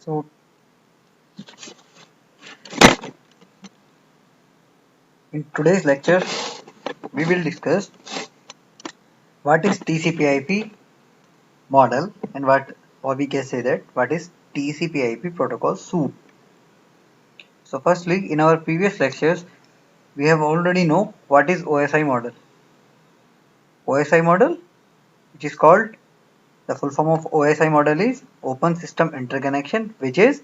So in today's lecture, we will discuss what is TCP/IP model and or we can say that what is TCP/IP protocol suite. So firstly, in our previous lectures, we have already know what is OSI model. OSI model, which is called the full form of OSI model is Open System Interconnection, which is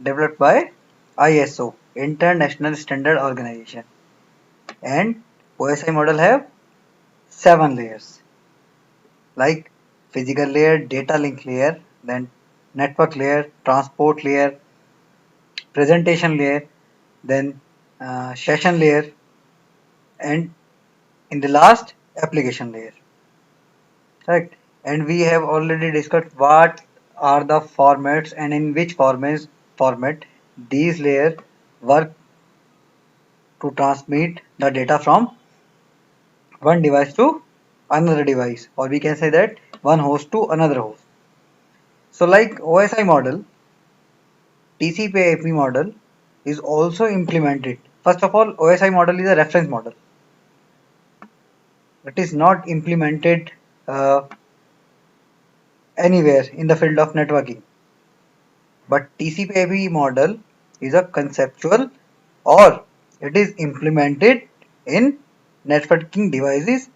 developed by ISO, International Standard Organization, and OSI model have 7 layers like physical layer, data link layer, then network layer, transport layer, presentation layer, then session layer, and in the last application layer. Correct. And we have already discussed what are the formats and in which format these layers work to transmit the data from one device to another device, or we can say that one host to another host. So like OSI model, TCP/IP model is also implemented. First of all, OSI model is a reference model. It is not implemented uh, anywhere in the field of networking. But TCP/IP model is a conceptual or it is implemented in networking devices.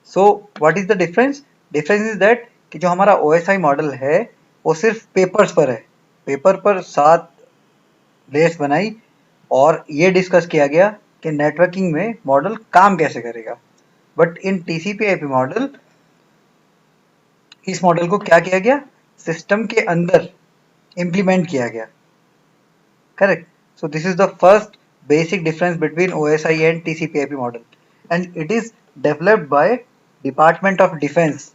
So what is the difference? Difference is that कि जो हमारा OSI model है वो सिर्फ papers पर है. Paper पर 7 layers बनाई और ये डिस्कस किया गया कि नेटवर्किंग में मॉडल काम कैसे करेगा. बट इन TCP/IP मॉडल इस मॉडल को क्या किया गया, सिस्टम के अंदर इम्प्लीमेंट किया गया. Correct. So this is the first basic difference between OSI and TCP/IP model, and it is developed by Department of Defense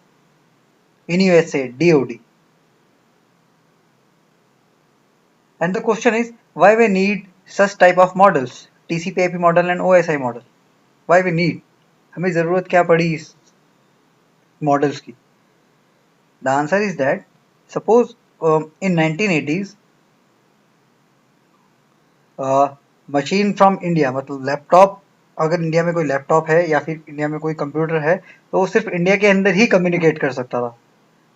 in USA, DoD. And the question is why we need such type of models, TCP/IP model and OSI model. Why we need? हमें जरूरत क्या पड़ी इस models की? The answer is that suppose in 1980s machine from India, मतलब laptop, अगर India में कोई लैपटॉप है या फिर इंडिया में कोई कंप्यूटर है तो वो सिर्फ इंडिया के अंदर ही कम्युनिकेट कर सकता था.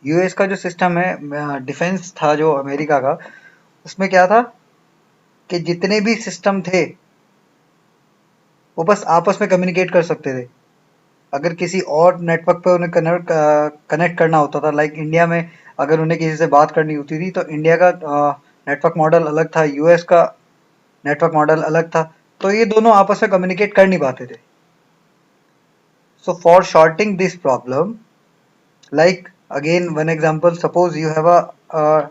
यूएस का जो सिस्टम है डिफेंस था जो अमेरिका का, उसमें क्या था कि जितने भी सिस्टम थे वो बस आपस में कम्युनिकेट कर सकते थे. अगर किसी और नेटवर्क पे उन्हें कनेक्ट करना होता था, लाइक इंडिया में अगर उन्हें किसी से बात करनी होती थी तो इंडिया का नेटवर्क मॉडल अलग था, यूएस का नेटवर्क मॉडल अलग था, तो ये दोनों आपस में कम्युनिकेट कर नहीं पाते थे. So for shorting this problem, like again one example, suppose you have a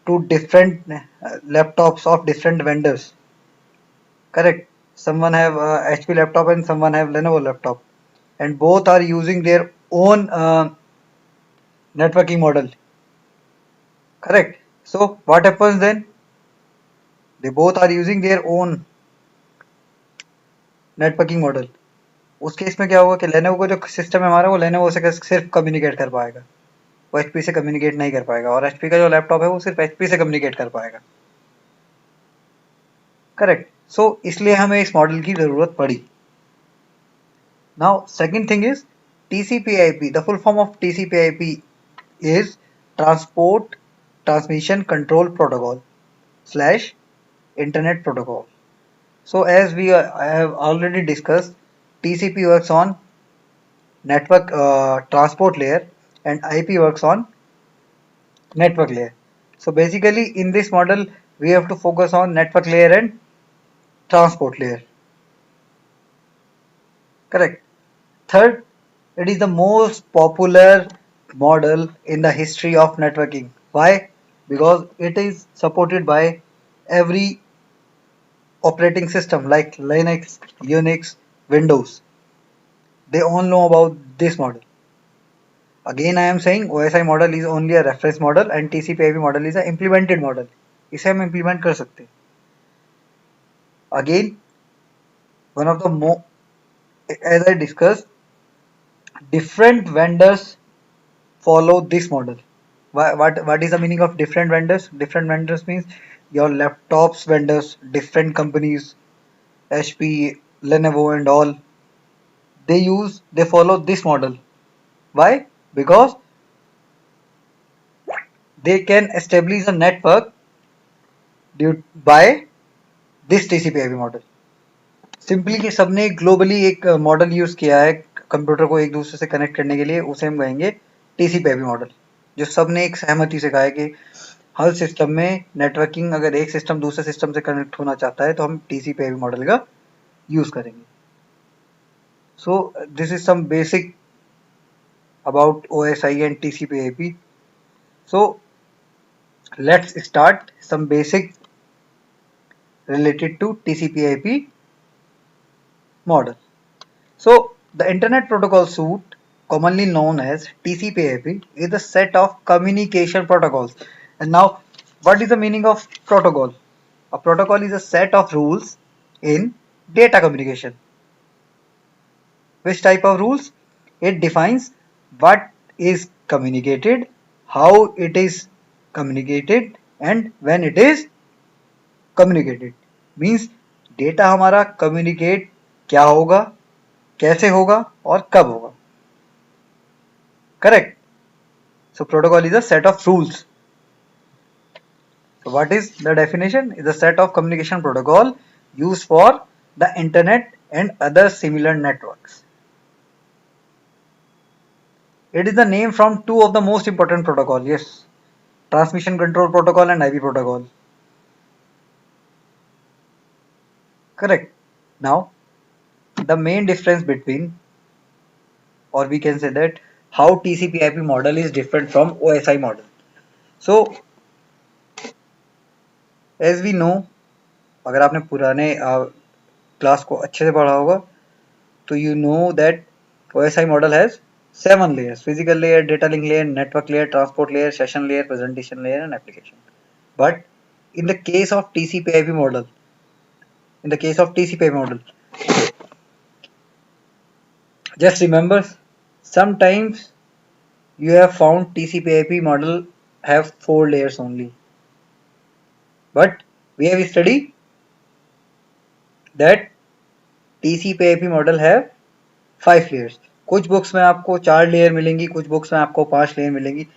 two different laptops of different vendors. Correct. Someone have HP laptop and someone have Lenovo laptop, and both are using their own networking model. Correct. So what happens then? They both are using their own networking model. उस case में क्या होगा कि Lenovo का जो system है हमारा वो लेनोवो से सिर्फ कम्युनिकेट कर पाएगा, वो एचपी से कम्युनिकेट नहीं कर पाएगा, और एचपी का जो लैपटॉप है वो सिर्फ एचपी से कम्युनिकेट कर पाएगा. करेक्ट. सो इसलिए हमें इस मॉडल की जरूरत पड़ी. Now second thing is TCP/IP. The full form of TCP/IP is Transport Transmission Control Protocol slash Internet Protocol. So as we have already discussed, TCP works on network transport layer and IP works on network layer. So basically in this model we have to focus on network layer and transport layer. Correct. Third, it is the most popular model in the history of networking. Why? Because it is supported by every operating system like Linux, Unix, Windows. They all know about this model. Again, I am saying OSI model is only a reference model and TCP/IP model is an implemented model. इसे हम implement कर सकते हैं. Again, one of the more, as I discussed, different vendors follow this model. What is the meaning of different vendors? Different vendors means your laptops vendors, different companies, HP, Lenovo, and all. They follow this model. Why? Because they can establish a network due by this TCP/IP model. Simply कि सबने globally एक model use किया है computer को एक दूसरे से connect करने के लिए, उसे हम कहेंगे टीसीपी/आईपी मॉडल, जो सबने एक सहमति से कहा है कि हर सिस्टम में नेटवर्किंग, अगर एक सिस्टम दूसरे सिस्टम से कनेक्ट होना चाहता है तो हम टीसीपी/आईपी मॉडल का यूज करेंगे. So this is some basic about OSI and TCP/IP. So let's start some basic related to TCP/IP model. So the Internet Protocol Suite, commonly known as TCP/IP, is a set of communication protocols. And now, what is the meaning of protocol? A protocol is a set of rules in data communication. Which type of rules? It defines what is communicated, how it is communicated, and when it is communicated. Means data हमारा communicate क्या होगा, कैसे होगा और कब होगा. Correct. So protocol is a set of rules. So what is the definition? Is a set of communication protocol used for the internet and other similar networks. It is the name from two of the most important protocol. Yes, transmission control protocol and IP protocol. Correct. Now the main difference between, or we can say that how TCP/IP model is different from OSI model. So as we know, अगर आपने पुराने class को अच्छे से पढ़ा होगा तो you know that OSI model has 7 layers: physical layer, data link layer, network layer, transport layer, session layer, presentation layer, and application. But in the case of TCP/IP model, just remember, sometimes you have found TCP/IP model have 4 layers only, but we have studied that TCP/IP model have 5 layers. कुछ books में आपको 4 layer मिलेंगी, कुछ books में आपको 5 layer मिलेंगी.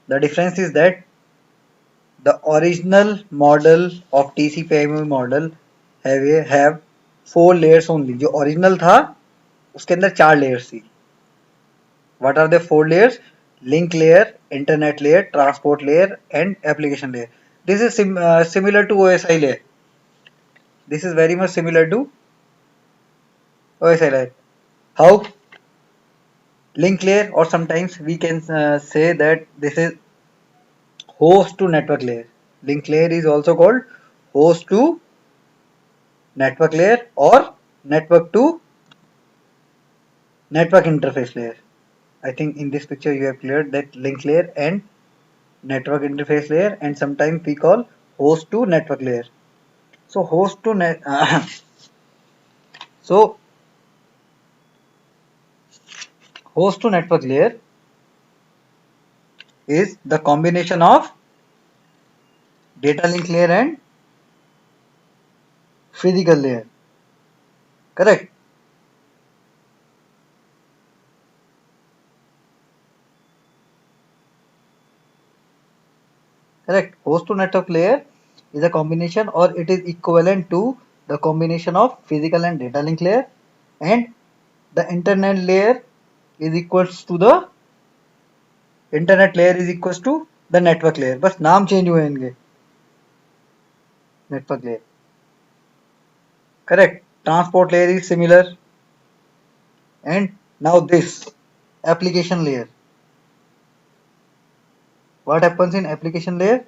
The difference is that the original model of TCP/IP model have 4 layers only. जो original था उसके अंदर 4 layers थी. What are the 4 layers? Link layer, internet layer, transport layer, and application layer. This is similar to OSI layer. This is very much similar to OSI layer. How? Link layer, or sometimes we can say that this is host to network layer. Link layer is also called host to network layer or network to network interface layer. I think in this picture you have cleared that link layer and network interface layer, and sometimes we call host to network layer. So host to net so host to network layer is the combination of data link layer and physical layer. Correct. Correct. Host to network layer is a combination, or it is equivalent to the combination of physical and data link layer, and the internet layer is equals to the network layer. बस नाम change हुए इनके. Network layer. Correct. Transport layer is similar, and now this application layer. What happens in application layer?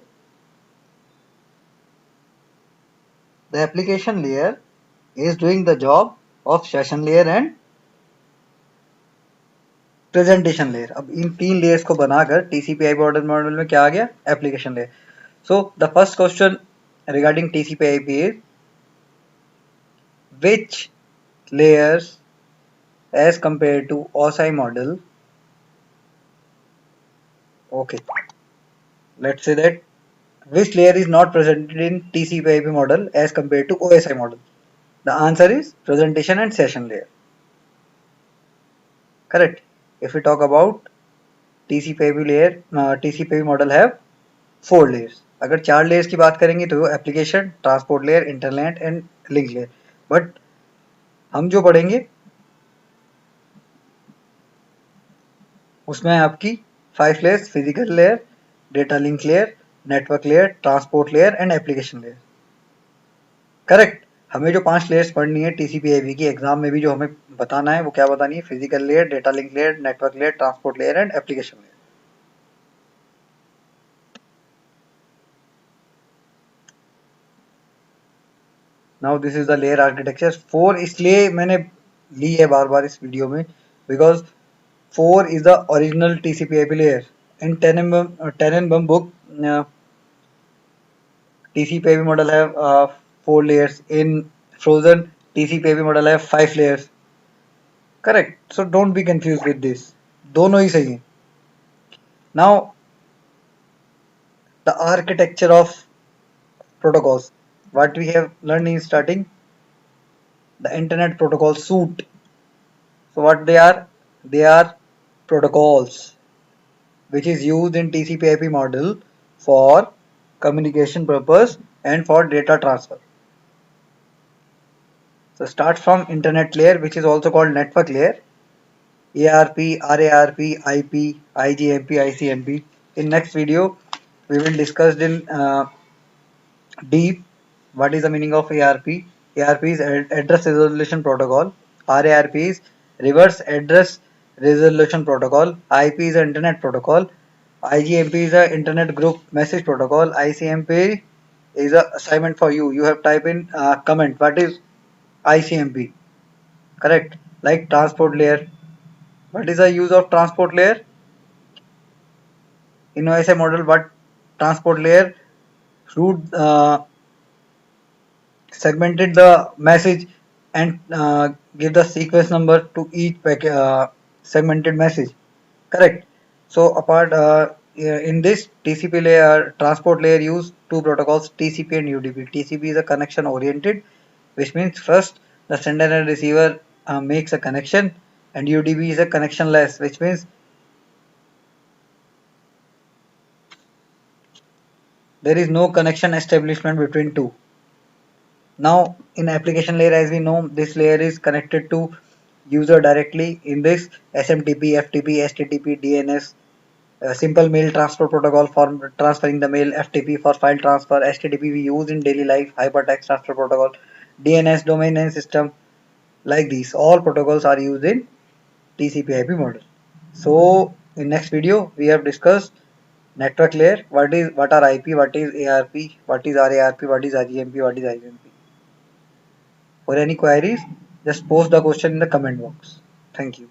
The application layer is doing the job of session layer and presentation layer. अब इन 3 layers को बनाकर TCP/IP model में क्या आ गया? Application layer. So the first question regarding TCP/IP is which layers as compared to OSI model Okay, let's say that which layer is not presented in TCP/IP model as compared to OSI model? The answer is presentation and session layer. Correct. If we talk about TCP/IP layer, TCP/IP model have 4 layers. अगर 4 layers की बात करेंगे तो application, transport layer, internet and link layer. But हम जो पढ़ेंगे उसमें आपकी 5 layers: physical layer, data link layer, network layer, transport layer and application layer. Correct. हमें जो 5 layers पढ़नी है TCP/IP की एग्जाम में भी जो हमें बताना है वो क्या बतानी है? Physical layer, data link layer, network layer, transport layer and application layer. Now this is the layer architecture. 4 इसलिए मैंने ली है बार बार इस वीडियो में because 4 is the original TCP/IP layer. In Tenenbaum book, TCP/IP model have 4 layers. In Frozen, TCP/IP model have 5 layers. Correct. So don't be confused with this. दोनों ही सही हैं. Now the architecture of protocols. What we have learned in starting, the Internet Protocol Suite. So what they are? They are protocols which is used in TCP/IP model for communication purpose and for data transfer. So start from internet layer, which is also called network layer. ARP, RARP, IP, IGMP, ICMP. In next video, we will discuss in deep what is the meaning of ARP. ARP is address resolution protocol. RARP is reverse address resolution protocol. IP is internet protocol. IGMP is a internet group message protocol. ICMP is a assignment for you. You have type in comment what is ICMP. Correct. Like transport layer. What is the use of transport layer? In OSI model, what transport layer route segmented the message and give the sequence number to each segmented message. Correct. So apart in this TCP layer, transport layer use two protocols, TCP and UDP. TCP is a connection oriented, which means first the sender and receiver makes a connection, and UDP is a connectionless, which means there is no connection establishment between two. Now in application layer, as we know, this layer is connected to user directly. In this SMTP, FTP, STTP, DNS, simple mail transfer protocol for transferring the mail, FTP for file transfer, STTP we use in daily life, hypertext transfer protocol, DNS domain name system. Like these all protocols are used in TCP/IP model. So in next video we have discussed network layer, what are IP, what is ARP, what is RARP, what is IGMP, what is IGMP. For any queries, just post the question in the comment box. Thank you.